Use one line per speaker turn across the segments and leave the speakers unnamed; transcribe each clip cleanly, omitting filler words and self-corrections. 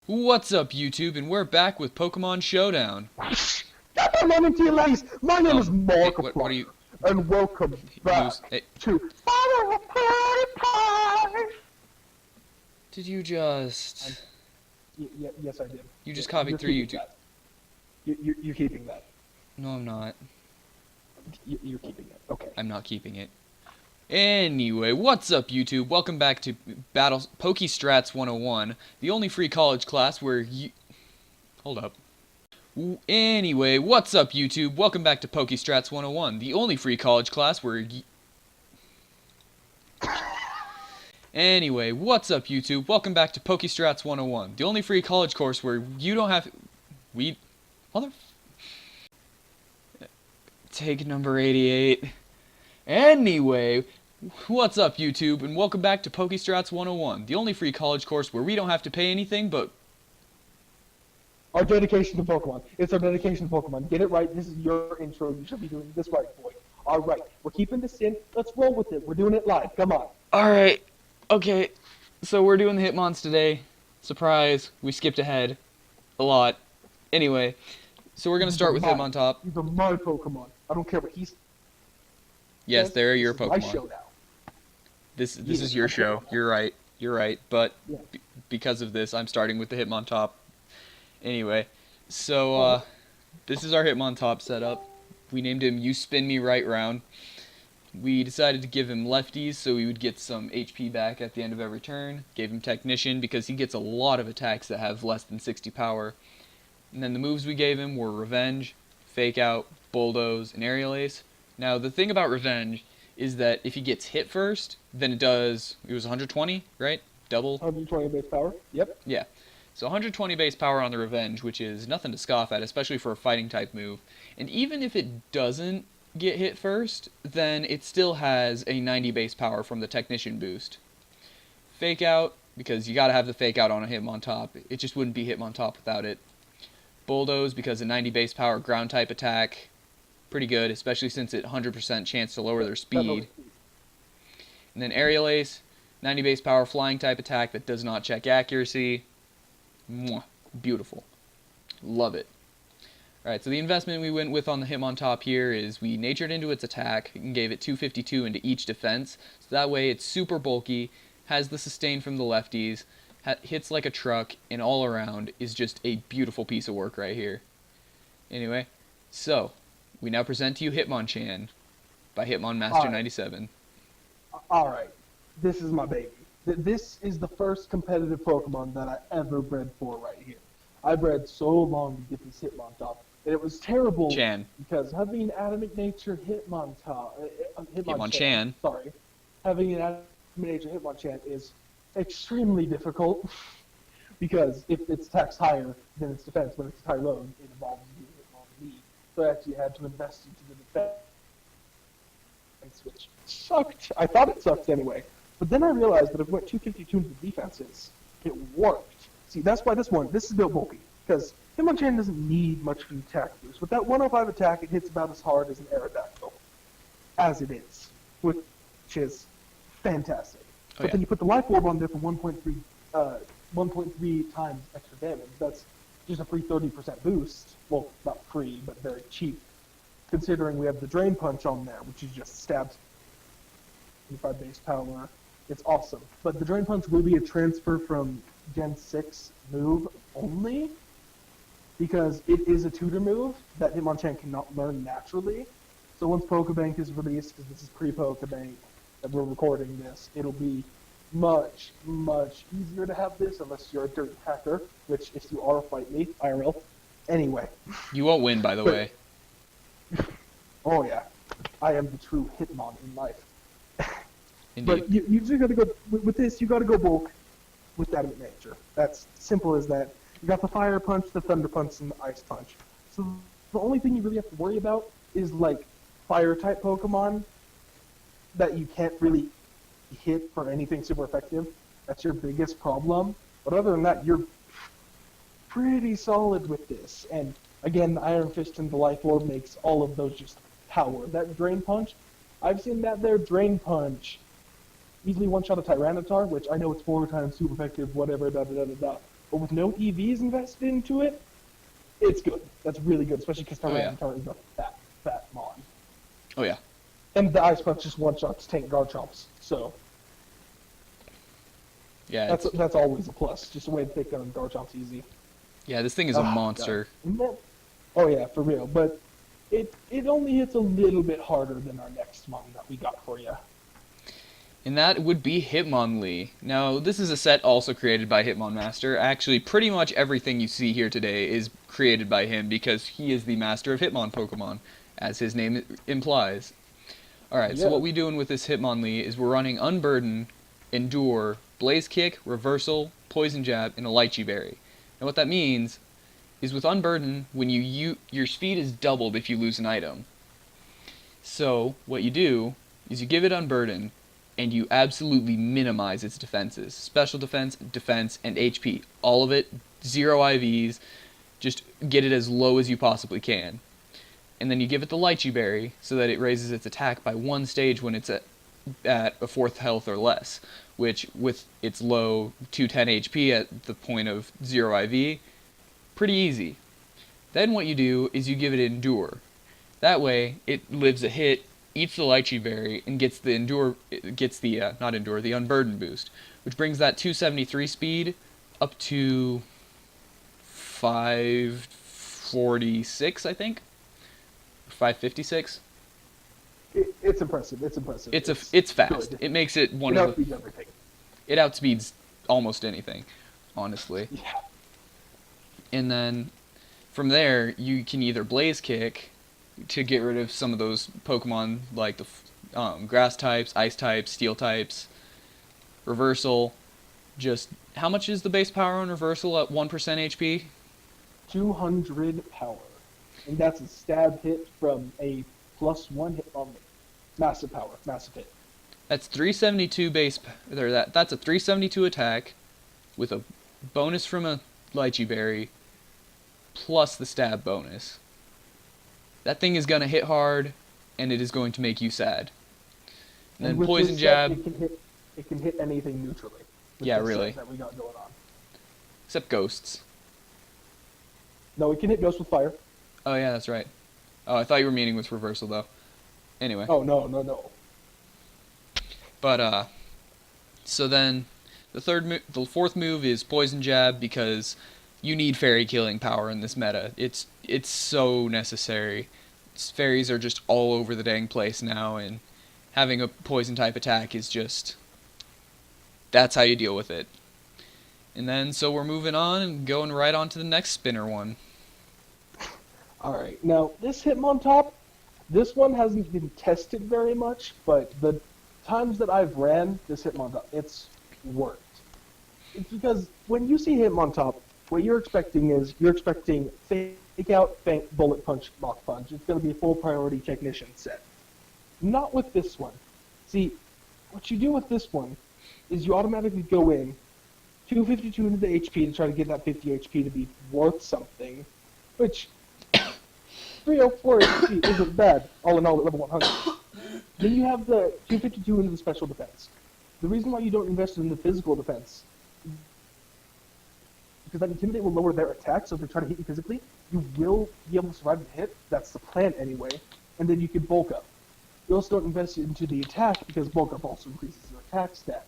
What's up, YouTube? And we're back with Pokemon Showdown.
Got a moment to you, ladies. My name is
Hey, what are
Markiplier,
you...
and welcome back
Hey,
to Father of Party Pie.
did you just...
Yes, I did.
You just copied through YouTube.
You're keeping that.
No, I'm not.
You're keeping it. Okay.
I'm not keeping it. Anyway, what's up, YouTube? Welcome back to Pokestrats 101, the only free college class where you... Hold up. Anyway, what's up, YouTube? Welcome back to Pokestrats 101, the only free college class where Anyway, what's up, YouTube? Welcome back to Pokestrats 101, the only free college course where you don't have... Take number 88. Anyway, what's up, YouTube, and welcome back to Pokestrats 101, the only free college course where we don't have to pay anything, but...
Our dedication to Pokemon. It's our dedication to Pokemon. Get it right. This is your intro. You should be doing this right, boy. All right. We're keeping this in. Let's roll with it. We're doing it live. Come on.
Alright, okay, so we're doing the Hitmons today. Surprise, we skipped ahead a lot. Anyway, so we're going to start with Hitmontop.
These are my Pokemon. I don't care what he's...
Yes, they're your
This is my
Pokemon.
show now.
This is your show. You're right, but
Yeah.
because of this, I'm starting with the Hitmontop. Anyway, so, this is our Hitmontop setup. We named him You Spin Me Right Round. We decided to give him lefties so he would get some HP back at the end of every turn. Gave him Technician because he gets a lot of attacks that have less than 60 power. And then the moves we gave him were Revenge, Fake Out, Bulldoze, and Aerial Ace. Now, the thing about Revenge is that if he gets hit first, then it was 120, right? Double?
120 base power. Yep.
Yeah. So 120 base power on the Revenge, which is nothing to scoff at, especially for a fighting type move. And even if it doesn't get hit first, then it still has a 90 base power from the Technician boost. Fake Out, because you gotta have the Fake Out on a Hitmontop. It just wouldn't be Hitmontop without it. Bulldoze, because a 90 base power ground type attack, pretty good, especially since it 100% chance to lower their speed. And then Aerial Ace, 90 base power flying type attack that does not check accuracy. Mwah, beautiful. Love it. Alright, so the investment we went with on the Hitmontop here is we natured into its attack and gave it 252 into each defense. So that way it's super bulky, has the sustain from the lefties, hits like a truck, and all around is just a beautiful piece of work right here. Anyway, so we now present to you Hitmonchan by Hitmonmaster97.
Alright. This is my baby. This is the first competitive Pokemon that I ever bred for right here. I bred so long to get this Hitmontop, and it was terrible because having an adamant nature
Hitmonchan.
Sorry. Having an adamant nature Hitmonchan is extremely difficult because if its attack's higher than its defense, when it's high load, it evolves into Hitmonlee. So I actually had to invest into the defense, which sucked. I thought it sucked anyway. But then I realized that if I went 252 into the defenses, it worked. See, that's why this is built bulky, because Hitmonchan doesn't need much of an attack boost. With that 105 attack, it hits about as hard as an Aerodactyl, as it is, which is fantastic. But then you put the Life Orb on there for 1.3 times extra damage. That's just a free 30% boost. Well, not free, but very cheap, considering we have the Drain Punch on there, which is just stabs 25 base power. It's awesome. But the Drain Punch will be a transfer from Gen 6 move only, because it is a tutor move that Hitmonchan cannot learn naturally. So once Pokebank is released, because this is pre-Pokebank that we're recording this, it'll be much, much easier to have this, unless you're a dirt hacker, which if you are, fight me, IRL. Anyway.
You won't win, by the way.
Oh yeah. I am the true Hitmon in life.
Indeed.
But you just gotta go, with this, you gotta go bulk with Adamant Nature. That's simple as that. You got the Fire Punch, the Thunder Punch, and the Ice Punch. So the only thing you really have to worry about is like Fire-type Pokemon that you can't really hit for anything super effective. That's your biggest problem. But other than that, you're pretty solid with this. And again, the Iron Fist and the Life Orb makes all of those just power. That Drain Punch, I've seen that there Drain Punch easily one-shot a Tyranitar, which I know it's 4 times super effective, whatever, da-da-da-da-da. but with no EVs invested into it, it's good. That's really good, especially because
Oh, yeah.
Tyranitar is a fat mon.
Oh yeah.
And the Ice Punch just one-shots tank Garchomps, so
Yeah.
that's always a plus. Just a way to take down Garchomps easy.
Yeah. This thing is a
Ah,
monster.
God. Oh yeah, for real. But it only hits a little bit harder than our next mon that we got for you.
And that would be Hitmonlee. Now, this is a set also created by Hitmonmaster. Actually, pretty much everything you see here today is created by him because he is the master of Hitmon Pokemon, as his name implies. Alright, so
Yeah.
what we're doing with this Hitmonlee is we're running Unburden, Endure, Blaze Kick, Reversal, Poison Jab, and a Lychee Berry. Now what that means is with Unburden, when your speed is doubled if you lose an item. So, what you do is you give it Unburden, and you absolutely minimize its defenses. Special defense, defense, and HP. All of it, 0 IVs, just get it as low as you possibly can. And then you give it the Lychee Berry, so that it raises its attack by 1 stage when it's at a 4th health or less, which, with its low 210 HP at the point of 0 IV, pretty easy. Then what you do is you give it Endure. That way, it lives a hit, eats the Lychee Berry, and gets the the Unburden boost, which brings that 273 speed up to 546, I think? 556?
It's impressive. It's impressive.
It's fast.
Good.
It makes it one
It
of the...
outbeats everything.
It outspeeds almost anything, honestly.
Yeah.
And then, from there, you can either Blaze Kick to get rid of some of those Pokemon like the grass types, ice types, steel types. Reversal, just how much is the base power on Reversal at 1% HP?
200 power. And that's a stab hit from a +1 hit on massive power, massive hit.
That's 372 base. That's a 372 attack with a bonus from a Lychee Berry plus the stab bonus. That thing is gonna hit hard, and it is going to make you sad. And then
with
Poison
this set,
Jab.
it can hit anything neutrally. With
Yeah,
this set
really.
That we got going on.
Except ghosts.
No, it can hit Ghost with Fire.
Oh yeah, that's right. Oh, I thought you were meaning with Reversal though. Anyway.
Oh no.
But so then the fourth move is Poison Jab because you need fairy killing power in this meta. It's so necessary. Fairies are just all over the dang place now, and having a poison type attack is just, that's how you deal with it. And then so we're moving on and going right on to the next spinner one.
Alright, now this Hitmontop, this one hasn't been tested very much, but the times that I've ran this Hitmontop, it's worked. It's because when you see Hitmontop, what you're expecting is, Fake Out, Feint, Bullet Punch, Mach Punch. It's going to be a full priority technician set. Not with this one. See, what you do with this one is you automatically go in, 252 into the HP to try to get that 50 HP to be worth something, which 304 HP isn't bad, all in all at level 100. Then you have the 252 into the special defense. The reason why you don't invest in the physical defense because that Intimidate will lower their attack, so if they try to hit you physically, you will be able to survive the hit. That's the plan anyway. And then you can bulk up. You also don't invest into the attack because bulk up also increases your attack stat,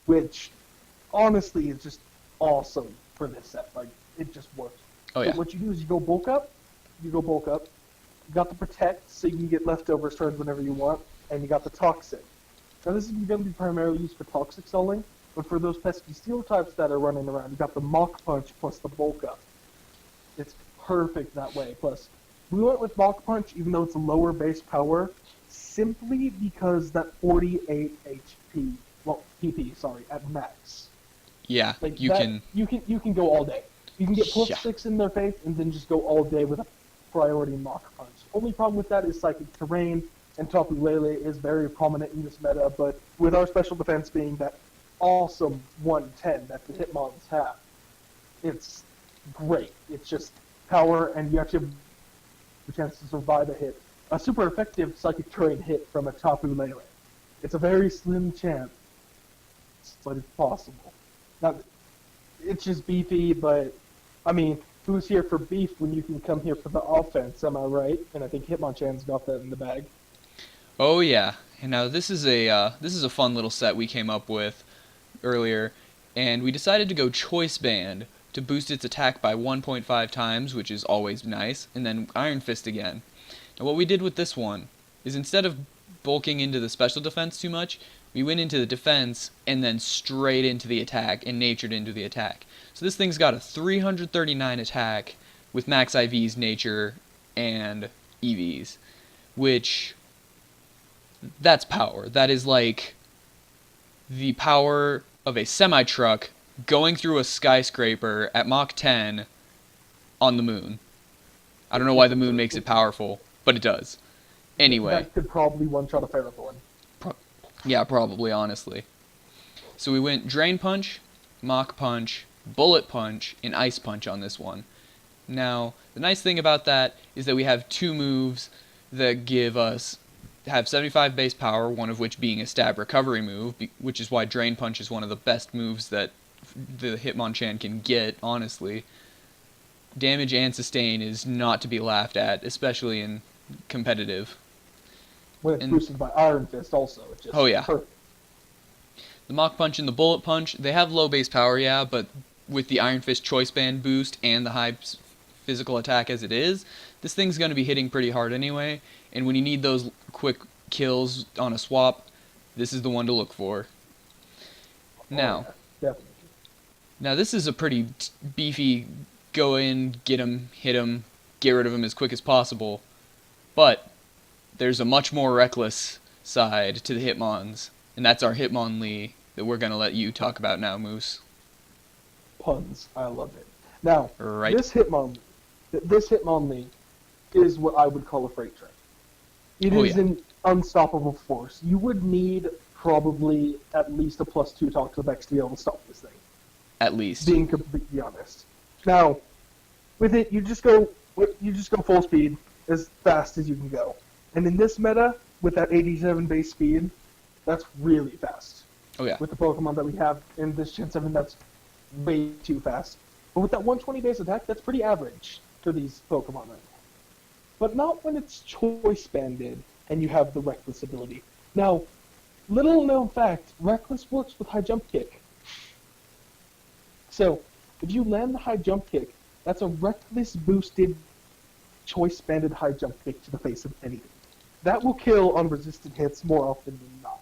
which honestly is just awesome for this set. Like, it just works.
Oh yeah.
So what you do is you go bulk up. You got the Protect, so you can get leftovers turns whenever you want, and you got the Toxic. Now this is going to be primarily used for Toxic selling, but for those pesky steel types that are running around, you got the Mach Punch plus the bulk up. It's perfect that way. Plus, we went with Mach Punch even though it's a lower base power, simply because that 48 HP, well, PP, sorry, at max.
Yeah,
Like
you
that,
can.
You can go all day. You can get plus
Yeah.
6 in their face and then just go all day with a priority Mach Punch. Only problem with that is Psychic Terrain, and Tapu Lele is very prominent in this meta, but with our special defense being that awesome 110 that the Hitmons have, it's great. It's just power, and you actually have the chance to survive a hit. A super effective Psychic Terrain hit from a Tapu Lele. It's a very slim chance, but it's possible. Now, it's just beefy, but I mean, who's here for beef when you can come here for the offense? Am I right? And I think Hitmonchan's got that in the bag.
Oh yeah. And now this is a fun little set we came up with earlier, and we decided to go Choice Band to boost its attack by 1.5 times, which is always nice, and then Iron Fist again. Now what we did with this one is instead of bulking into the special defense too much, we went into the defense and then straight into the attack and natured into the attack. So this thing's got a 339 attack with max IVs, nature, and EVs, which that's power. That is like the power of a semi-truck going through a skyscraper at Mach 10 on the moon. I don't know why the moon makes it powerful, but it does. Anyway.
That could probably one-shot a Ferrothorn.
Yeah, probably, honestly. So we went Drain Punch, Mach Punch, Bullet Punch, and Ice Punch on this one. Now, the nice thing about that is that we have two moves that have 75 base power, one of which being a stab recovery move, which is why Drain Punch is one of the best moves that the Hitmonchan can get, honestly. Damage and sustain is not to be laughed at, especially in competitive.
When it's boosted by Iron Fist also. It's just perfect.
The Mach Punch and the Bullet Punch, they have low base power, yeah, but with the Iron Fist Choice Band boost and the high physical attack as it is, this thing's going to be hitting pretty hard anyway, and when you need those quick kills on a swap, this is the one to look for. Now,
definitely.
Now this is a pretty beefy, go in, get him, hit him, get rid of him as quick as possible, but there's a much more reckless side to the Hitmons, and that's our Hitmonlee that we're going to let you talk about now, Moose.
Puns. I love it. Now,
right.
this Hitmonlee is what I would call a freight train. It is an unstoppable force. You would need probably at least a +2 Toxic X to be able to stop this thing.
At least.
Being completely honest. Now, with it, you just go full speed as fast as you can go. And in this meta, with that 87 base speed, that's really fast.
Oh yeah.
With the Pokemon that we have in this Gen 7, that's way too fast. But with that 120 base attack, that's pretty average for these Pokemon right now. But not when it's choice banded and you have the Reckless ability. Now, little known fact, Reckless works with high jump kick. So, if you land the high jump kick, that's a Reckless boosted choice banded high jump kick to the face of anything. That will kill unresisted hits more often than not.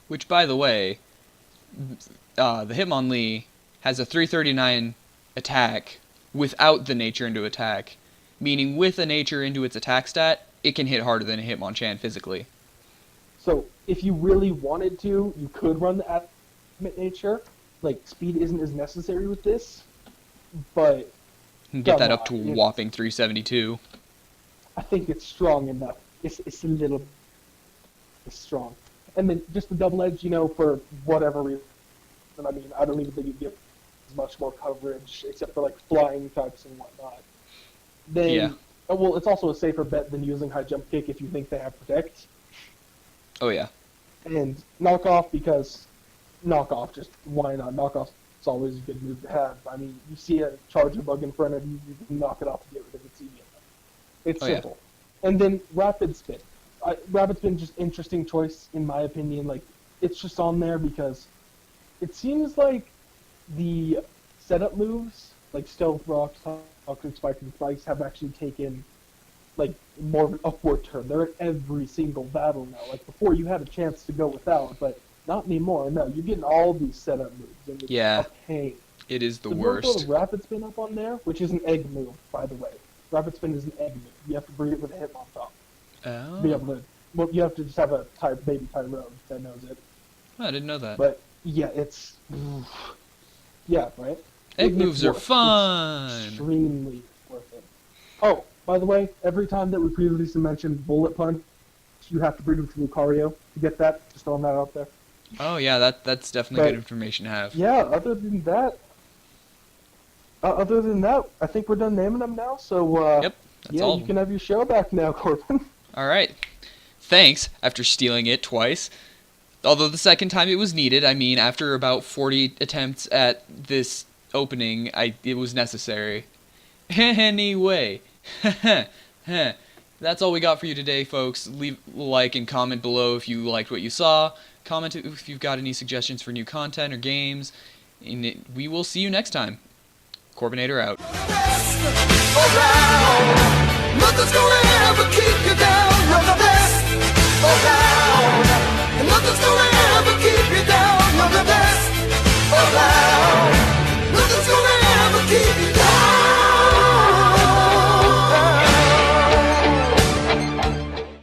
Which, by the way, the Hitmonlee has a 339 attack without the nature into attack, meaning with a nature into its attack stat, it can hit harder than a Hitmonchan physically.
So, if you really wanted to, you could run the Adamant nature. Like, speed isn't as necessary with this, but...
Get that up to a whopping 372.
I think it's strong enough. It's a little strong. And then just the double edge, for whatever reason. I mean, I don't even think you get much more coverage, except for, like, flying types and whatnot. Then,
yeah.
Well, it's also a safer bet than using high jump kick if you think they have protect.
Oh, yeah.
And knockoff, because knockoff, just why not? Knockoff's always a good move to have. I mean, you see a charger bug in front of you, you can knock it off and get rid of its EV. It's simple. Yeah. And then Rapid Spin. Rapid Spin, just interesting choice, in my opinion. Like, it's just on there because it seems like the setup moves, like Stealth Rocks, Toxic Spike, and Spikes, have actually taken, like, more of an upward turn. They're in every single battle now. Like, before you had a chance to go without, but not anymore. No, you're getting all these setup moves. And it's a pain.
It is the
so
worst.
We'll throw Rapid Spin up on there, which is an egg move, by the way. Rapid Spin is an egg move. You have to breed it with a Hitmon top.
Oh.
Be able to, well, you have to just have a baby Tyrone that knows it.
Oh, I didn't know that.
But, yeah, it's... Yeah, right?
Egg moves are fun!
It's extremely worth it. Oh, by the way, every time that we previously mentioned Bullet Punch, you have to breed with Lucario to get that. Just throwing that out there.
Oh, yeah, that's definitely good information to have.
Yeah, other than that, I think we're done naming them now, so,
yep, that's all.
You can have your show back now, Corbin.
Alright. Thanks, after stealing it twice. Although the second time it was needed. I mean, after about 40 attempts at this opening, it was necessary. Anyway, that's all we got for you today, folks. Leave a like and comment below if you liked what you saw. Comment if you've got any suggestions for new content or games. And we will see you next time. Corbinator out.